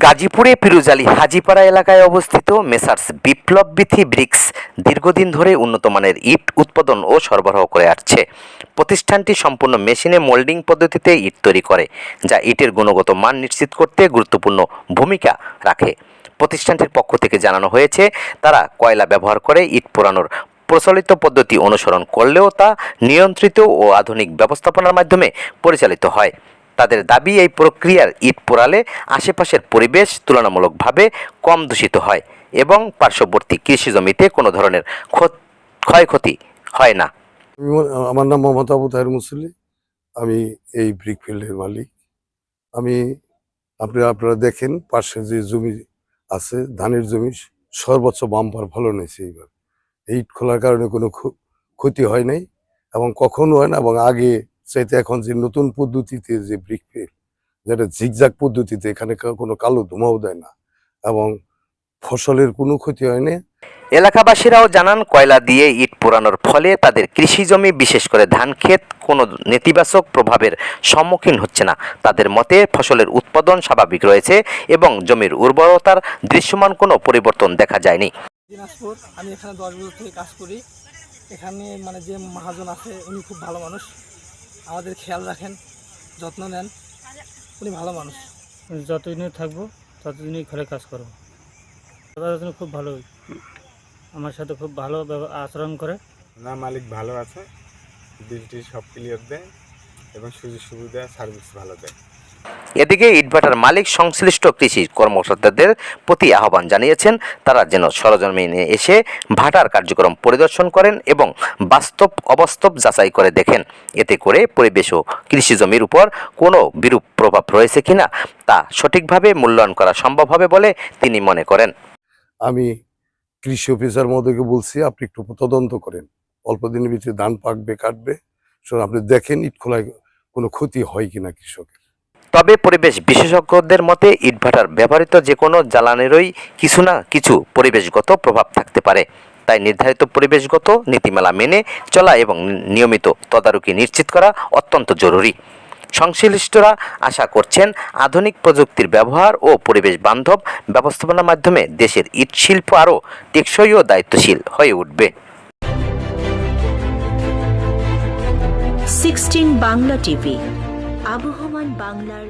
গাজীপুরে পিরুজালী হাজীপাড়া এলাকায় অবস্থিত মেসার্স বিপ্লব বিথি ব্রিক্স দীর্ঘদিন ধরে উন্নত মানের ইট উৎপাদন ও সরবরাহ করে আসছে। প্রতিষ্ঠানটি সম্পূর্ণ মেশিনে মোল্ডিং পদ্ধতিতে ইট তৈরি করে, যা ইটের গুণগত মান নিশ্চিত করতে গুরুত্বপূর্ণ ভূমিকা রাখে। প্রতিষ্ঠানটির পক্ষ থেকে জানানো হয়েছে, তারা কয়লা ব্যবহার করে ইট পোড়ানোর প্রচলিত পদ্ধতি অনুসরণ করলেও তা নিয়ন্ত্রিত ও আধুনিক ব্যবস্থাপনার মাধ্যমে পরিচালিত হয়। তাদের দাবি, এই প্রক্রিয়ার ইট পোড়ালে আশেপাশের পরিবেশ তুলনামূলকভাবে কম দূষিত হয় এবং পার্শ্ববর্তী কৃষি জমিতে কোনো ধরনের ক্ষয়ক্ষতি হয় না। আমার নাম মোহাম্মদ আবু তাহের মুসল্লি। আমি এই ব্রিক ফিল্ডের মালিক। আমি আপনারা দেখেন পাশে যে জমি আছে, ধানের জমি, সর্বোচ্চ বাম্পার ফলন হয়েছে এইবার। এই ইট খোলার কারণে কোনো ক্ষতি হয় নাই এবং কখনো হয় না। এবং আগে চাইতে এখন যে নতুন পদ্ধতিতে যে ব্রিক ফিল্ড, যেটা ঝিকঝাক পদ্ধতিতে, এখানে কোনো কালো ধোঁয়াও দেয় না এবং ফসলের কোনো ক্ষতি হয় না। এলাকাবাসীরাও জানান, কয়লা দিয়ে ইট পোড়ানোর ফলে তাদের কৃষি জমি, বিশেষ করে ধান ক্ষেত, কোনো নেতিবাচক প্রভাবের সম্মুখীন হচ্ছে না। তাদের মতে ফসলের উৎপাদন স্বাভাবিক রয়েছে এবং জমির উর্বরতার দৃশ্যমান কোনো পরিবর্তন দেখা যায়নি। দিনাজপুর, আমি এখানে 10 বছর থেকে কাজ করি। এখানে যে মহাজন আছে, উনি খুব ভালো মানুষ, আমাদের খেয়াল রাখেন, যত্ন নেন, উনি ভালো মানুষ। যতদিনই থাকবো ততদিনই ঘরে কাজ করবো। তাদের জন্য খুব ভালো, আমার সাথে খুব ভালো আচরণ করে। না, মালিক ভালো আছে, বিলটি সব ক্লিয়ার দেয় এবং সুযোগ সুবিধা সার্ভিস ভালো দেয়। এদিকে ইটভাটার মালিক সংশ্লিষ্ট কৃষি কর্মকর্তাদের প্রতি আহ্বান জানিয়েছেন, তারা যেন সরজমিনে এসে ভাটার কার্যক্রম পরিদর্শন করেন এবং বাস্তব অবাস্তব যাচাই করে দেখেন। এতে করে পরিবেশ ও কৃষি জমির উপর কোনো বিরূপ প্রভাব রয়েছে কিনা তা সঠিকভাবে মূল্যায়ন করা সম্ভব হবে বলে তিনি মনে করেন। আমি কৃষি অফিসার মহোদয়কে বলছি, আপনি একটু তদন্ত করেন, অল্প দিনের ভিতরে ধান পাকবে, কাটবে, আপনি দেখেন ইট খোলায় কোনো ক্ষতি হয় কিনা কৃষকের। তবে পরিবেশ বিশেষজ্ঞদের মতে, ইটভাটার ব্যবহৃত যে কোনো জ্বালানিরই কিছু না কিছু পরিবেশগত প্রভাব থাকতে পারে। তাই নির্ধারিত পরিবেশগত নীতিমালা মেনে চলা এবং নিয়মিত তদারকি নিশ্চিত করা অত্যন্ত জরুরি। সংশ্লিষ্টরা আশা করছেন, আধুনিক প্রযুক্তির ব্যবহার ও পরিবেশ বান্ধব ব্যবস্থাপনার মাধ্যমে দেশের ইট শিল্প আরও টেকসই ও দায়িত্বশীল হয়ে উঠবে। 16 বাংলা টিভি, আবহমান বাংলার